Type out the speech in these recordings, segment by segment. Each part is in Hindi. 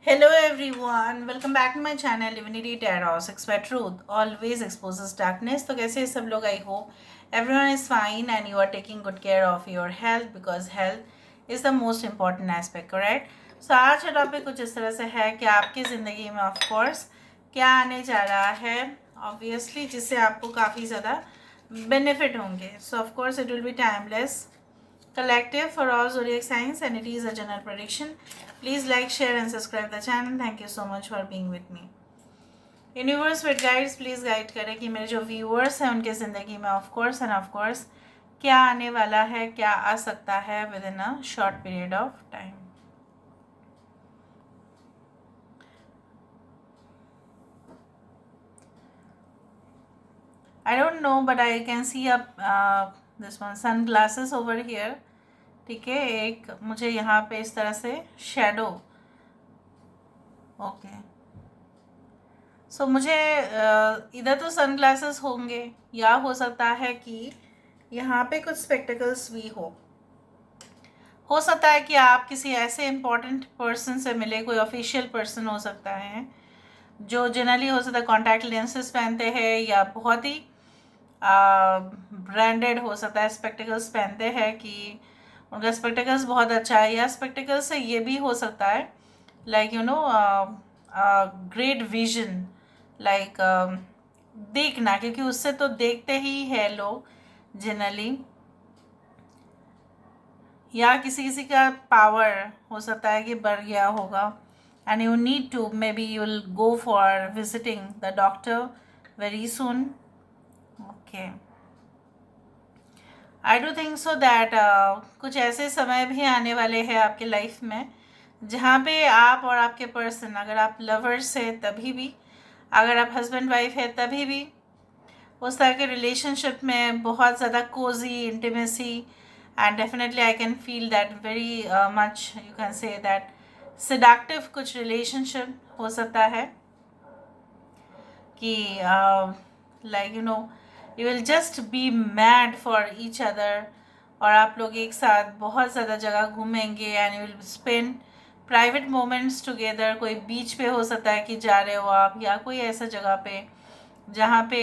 Hello everyone, welcome back to my channel Divinity Tarot 6 by Truth always exposes darkness. तो कैसे सब लोग? I hope everyone is fine and you are taking good care of your health because health is the most important aspect, correct? So आज का टॉपिक कुछ इस तरह से है कि आपकी ज़िंदगी में ऑफ कोर्स क्या आने जा रहा है ऑब्वियसली जिससे आपको काफ़ी ज़्यादा बेनिफिट होंगे. सो of course it will be timeless collective for all zodiac signs and it is a general prediction. Please like, share and subscribe the channel. Thank you so much for being with me. Universe with guides please guide करें कि मेरे जो व्यूअर्स हैं उनके ज़िंदगी में ऑफ कोर्स क्या आने वाला है, क्या आ सकता है with in a short period of time. I don't know but I can see this one sunglasses over here. ठीक है, एक मुझे यहाँ पे इस तरह से शेडो. ओके सो मुझे इधर तो सनग्लासेस होंगे या हो सकता है कि यहाँ पे कुछ स्पेक्टिकल्स भी हो सकता है कि आप किसी ऐसे इम्पोर्टेंट पर्सन से मिले. कोई ऑफिशियल पर्सन हो सकता है जो जनरली हो सकता है कॉन्टैक्ट लेंसेज पहनते हैं या बहुत ही ब्रांडेड हो सकता है स्पेक्टिकल्स पहनते हैं कि उनका स्पेक्टिकल्स बहुत अच्छा है. या स्पेक्टिकल्स से ये भी हो सकता है like you no great vision like देखना, क्योंकि उससे तो देखते ही है लोग जनरली. या किसी किसी का पावर हो सकता है कि बढ़ गया होगा and you need to maybe you will go for visiting the doctor very soon. Okay I do think so that कुछ ऐसे समय भी आने वाले हैं आपके लाइफ में जहाँ पे आप और आपके पर्सन, अगर आप लवर्स है तभी भी, अगर आप हस्बैंड वाइफ है तभी भी, उस तरह के रिलेशनशिप में बहुत ज़्यादा cosy intimacy and definitely I can feel that very much you can say that seductive कुछ रिलेशनशिप हो सकता है कि like you know you will just be mad for each other और आप लोग एक साथ बहुत ज़्यादा जगह घूमेंगे and you will spend private moments together. कोई बीच पे हो सकता है कि जा रहे हो आप या कोई ऐसा जगह पे जहाँ पे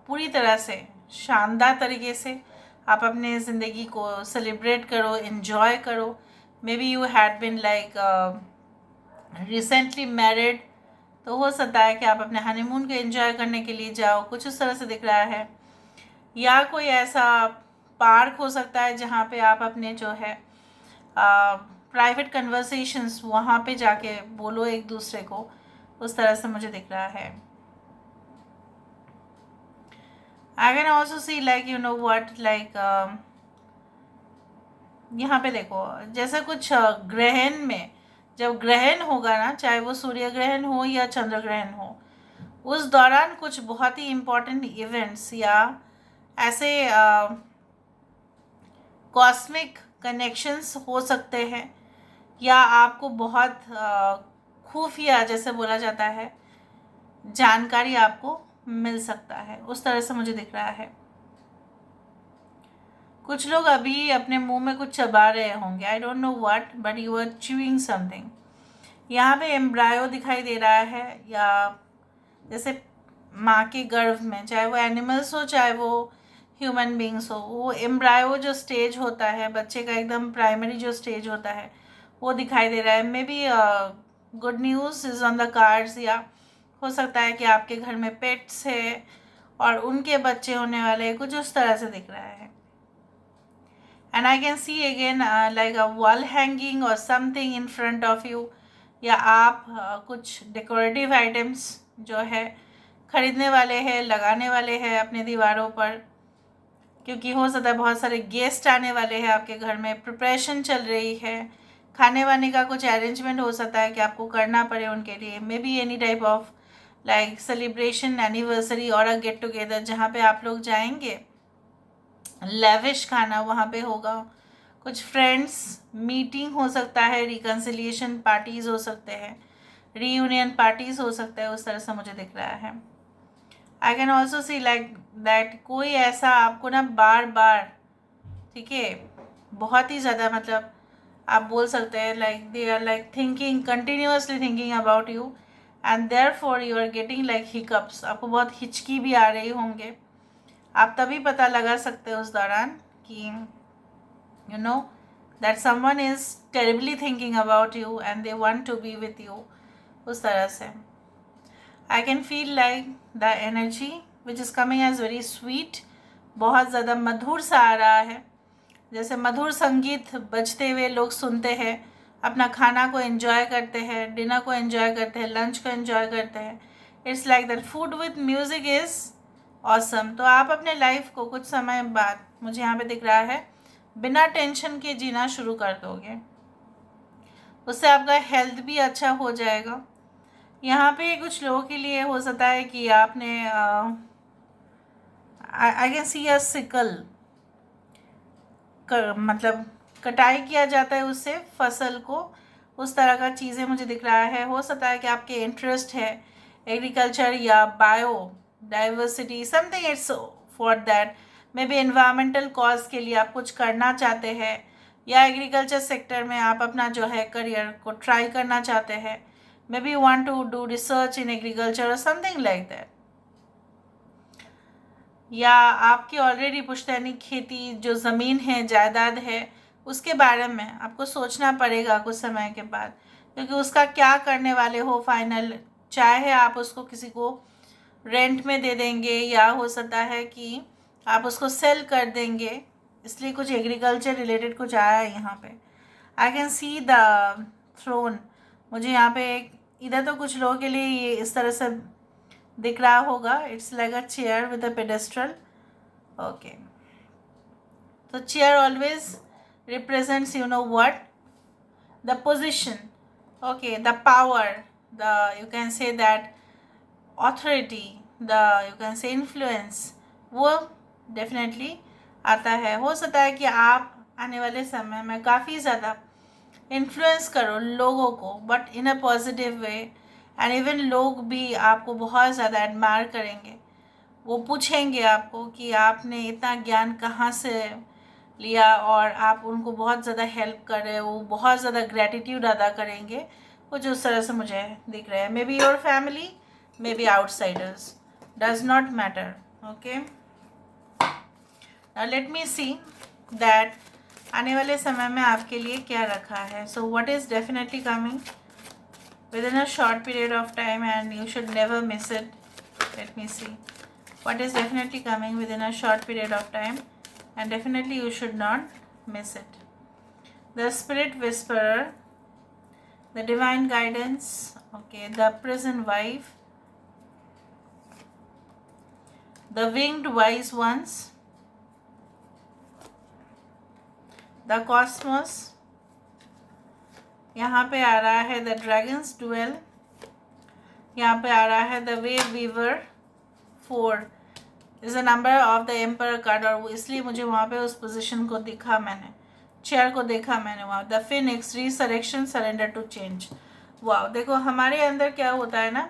पूरी तरह से शानदार तरीके से आप अपने ज़िंदगी को सेलिब्रेट करो, इन्जॉय करो. May be you had been like recently married, तो हो सकता है कि आप अपने हनीमून को एंजॉय करने के लिए जाओ, कुछ उस तरह से दिख रहा है. या कोई ऐसा पार्क हो सकता है जहाँ पे आप अपने जो है प्राइवेट कन्वर्सेशंस वहाँ पे जाके बोलो एक दूसरे को, उस तरह से मुझे दिख रहा है. I can also see like you know what like यहाँ पे देखो जैसे कुछ ग्रहण में, जब ग्रहण होगा ना, चाहे वो सूर्य ग्रहण हो या चंद्र ग्रहण हो, उस दौरान कुछ बहुत ही इम्पोर्टेंट इवेंट्स या ऐसे कॉस्मिक कनेक्शंस हो सकते हैं या आपको बहुत खुफिया जैसे बोला जाता है जानकारी आपको मिल सकता है. उस तरह से मुझे दिख रहा है. कुछ लोग अभी अपने मुंह में कुछ चबा रहे होंगे. I don't know what but you are chewing something. यहाँ पे एम्ब्रायो दिखाई दे रहा है या जैसे माँ के गर्भ में, चाहे वो एनिमल्स हो चाहे वो ह्यूमन बींग्स हो, वो एम्ब्रायो जो स्टेज होता है बच्चे का, एकदम प्राइमरी जो स्टेज होता है वो दिखाई दे रहा है. May be good news is on the cards. या हो सकता है कि आपके घर में पेट्स है और उनके बच्चे होने वाले, कुछ उस तरह से दिख रहा है. and I can see again like a wall hanging or something in front of you. या आप कुछ डेकोरेटिव आइटम्स जो है ख़रीदने वाले हैं, लगाने वाले हैं अपने दीवारों पर, क्योंकि हो सकता है बहुत सारे गेस्ट आने वाले हैं आपके घर में. प्रिपरेशन चल रही है, खाने वाने का कुछ अरेंजमेंट हो सकता है कि आपको करना पड़े उनके लिए. May be any type of like celebration, anniversary और अ गेट टुगेदर जहाँ पे आप लोग जाएंगे. लेविश खाना वहाँ पे होगा. कुछ फ्रेंड्स मीटिंग हो सकता है, रिकन्सिलिएशन पार्टीज़ हो सकते हैं, रीयूनियन पार्टीज़ हो सकता है. उस तरह से मुझे दिख रहा है. I can also see like that कोई ऐसा आपको ना बार बार, ठीक है, बहुत ही ज़्यादा मतलब आप बोल सकते हैं like they are like thinking continuously thinking about you and therefore you are getting like hiccups, आपको बहुत हिचकी भी आ रही होंगे। आप तभी पता लगा सकते हो उस दौरान कि you know that someone is terribly thinking about you and they want to be with you, उस तरह से। I can feel like the energy which is coming as very sweet, बहुत ज़्यादा मधुर सा आ रहा है, जैसे मधुर संगीत बजते हुए लोग सुनते हैं, अपना खाना को एंजॉय करते हैं, डिनर को एंजॉय करते हैं, लंच को एंजॉय करते हैं। It's like that food with music is awesome. तो आप अपने लाइफ को कुछ समय बाद, मुझे यहाँ पे दिख रहा है, बिना टेंशन के जीना शुरू कर दोगे। उससे आपका हेल्थ भी अच्छा हो जाएगा। यहाँ पे कुछ लोगों के लिए हो सकता है कि आपने आई कैन सी अ सिकल, मतलब कटाई किया जाता है उससे फसल को, उस तरह का चीज़ें मुझे दिख रहा है। हो सकता है कि आपके इंटरेस्ट है एग्रीकल्चर या bio diversity, something it's for that, may be environmental cause के लिए आप कुछ करना चाहते हैं, या एग्रीकल्चर सेक्टर में आप अपना जो है करियर को ट्राई करना चाहते हैं, maybe you want to do research in agriculture और समथिंग लाइक दैट। या आपकी ऑलरेडी पुश्तैनी खेती जो ज़मीन है, जायदाद है, उसके बारे में आपको सोचना पड़ेगा कुछ समय के बाद, क्योंकि उसका क्या करने वाले हो फाइनल, चाहे आप उसको किसी को रेंट में दे देंगे या हो सकता है कि आप उसको सेल कर देंगे। इसलिए कुछ एग्रीकल्चर रिलेटेड कुछ आया है यहाँ पे। I can see the throne, मुझे यहाँ पे इधर तो कुछ लोगों के लिए ये इस तरह से दिख रहा होगा, it's like a chair with a pedestal. Okay, तो chair always represents you know what, the position, okay, the power, the you can say that authority, the you can say influence, वो डेफिनेटली आता है। हो सकता है कि आप आने वाले समय में काफ़ी ज़्यादा इन्फ्लुएंस करो लोगों को, but in a positive way, and even लोग भी आपको बहुत ज़्यादा एडमायर करेंगे। वो पूछेंगे आपको कि आपने इतना ज्ञान कहाँ से लिया, और आप उनको बहुत ज़्यादा हेल्प कर रहे हो, वो बहुत ज़्यादा ग्रेटिट्यूड अदा करेंगे। कुछ उस तरह से मुझे दिख रहा है। May be your family, may be outsiders, does not matter. Okay, now let me see that आने वाले समय में आपके लिए क्या रखा है। So what is definitely coming within a short period of time and you should never miss it. Let me see what is definitely coming within a short period of time and definitely you should not miss it. The spirit whisperer, the divine guidance, okay, the prison wife, the winged wise ones, the cosmos, यहाँ पे आ रहा है द ड्रैगन्स डुएल, यहाँ पे आ रहा है the wave weaver 4 is the number of the emperor card, और वो इसलिए मुझे वहाँ पे उस पोजीशन को दिखा, मैंने चेयर को देखा मैंने वहाँ। The phoenix, resurrection, surrender to change. वाह, देखो हमारे अंदर क्या होता है ना,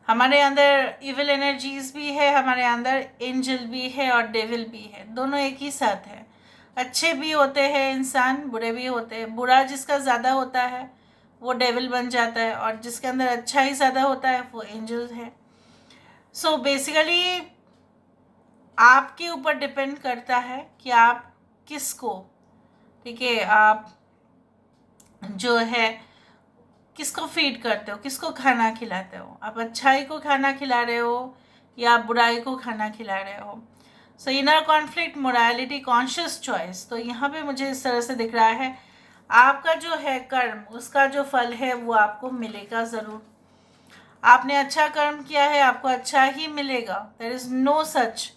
हमारे अंदर इविल एनर्जीज भी है, हमारे अंदर एंजल भी है और डेविल भी है, दोनों एक ही साथ है। अच्छे भी होते हैं इंसान, बुरे भी होते हैं। बुरा जिसका ज़्यादा होता है वो डेविल बन जाता है, और जिसके अंदर अच्छा ही ज़्यादा होता है वो एंजल है। सो बेसिकली आपके ऊपर डिपेंड करता है कि आप किसको, ठीक है, आप जो है किसको फीड करते हो, किसको खाना खिलाते हो। आप अच्छाई को खाना खिला रहे हो या आप बुराई को खाना खिला रहे हो। सो inner conflict, morality, conscious choice. तो यहाँ पे मुझे इस तरह से दिख रहा है आपका जो है कर्म, उसका जो फल है वो आपको मिलेगा ज़रूर। आपने अच्छा कर्म किया है, आपको अच्छा ही मिलेगा। There is no such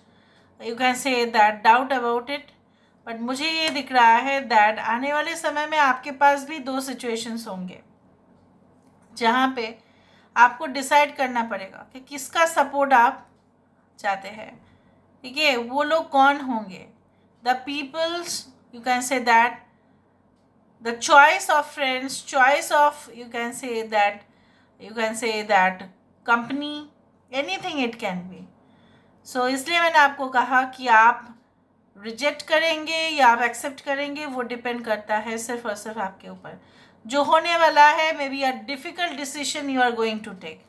you can say that doubt about it. But मुझे ये दिख रहा है दैट आने वाले समय में आपके पास भी 2 सिचुएशंस होंगे जहाँ पे आपको डिसाइड करना पड़ेगा कि किसका सपोर्ट आप चाहते हैं। ठीक है, वो लोग कौन होंगे, the peoples, you can say that the choice of friends, choice of you can say that company, anything it can be. So इसलिए मैंने आपको कहा कि आप रिजेक्ट करेंगे या आप एक्सेप्ट करेंगे, वो डिपेंड करता है सिर्फ और सिर्फ आपके ऊपर। जो होने वाला है maybe a difficult decision you are going to take.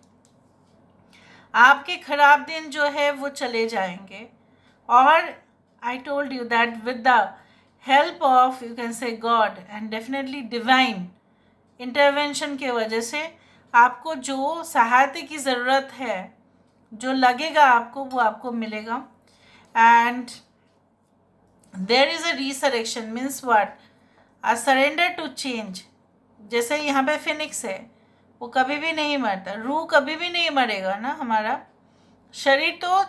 आपके खराब दिन जो है वो चले जाएंगे, और I told you that with the help of you can say God and definitely divine intervention के वजह से आपको जो सहायता की ज़रूरत है, जो लगेगा आपको, वो आपको मिलेगा। And there is a resurrection means what, a surrender to change. जैसे यहाँ पे फिनिक्स है, वो कभी भी नहीं मरता, रूह कभी भी नहीं मरेगा ना। हमारा शरीर तो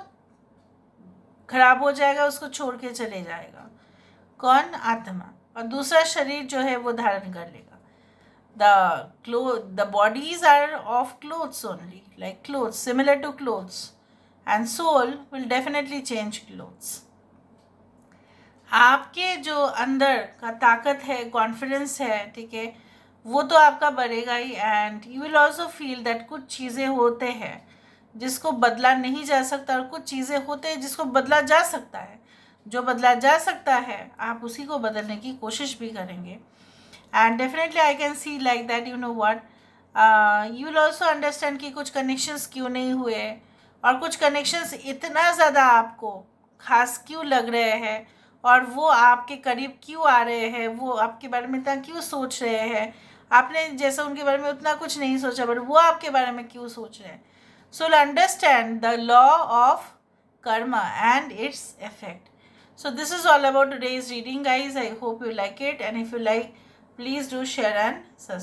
खराब हो जाएगा, उसको छोड़ के चले जाएगा। कौन? आत्मा। और दूसरा शरीर जो है वो धारण कर लेगा। the bodies are of clothes only, like clothes, similar to clothes, and soul will definitely change clothes. आपके जो अंदर का ताकत है, कॉन्फिडेंस है, ठीक है, वो तो आपका बढ़ेगा ही। And you will also feel that कुछ चीज़ें होते हैं जिसको बदला नहीं जा सकता, और कुछ चीज़ें होते हैं जिसको बदला जा सकता है। जो बदला जा सकता है आप उसी को बदलने की कोशिश भी करेंगे। And definitely I can C like that, you know what, you will also understand कि कुछ कनेक्शंस क्यों नहीं हुए, और कुछ कनेक्शंस इतना ज़्यादा आपको खास क्यों लग रहे हैं, और वो आपके करीब क्यों आ रहे हैं, वो आपके बारे में इतना क्यों सोच रहे हैं। आपने जैसा उनके बारे में उतना कुछ नहीं सोचा, बट वो आपके बारे में क्यों सोच रहे हैं। So understand the law of karma and its effect. So this is all about today's reading, guys. I hope you like it, and if you like, please do share and subscribe.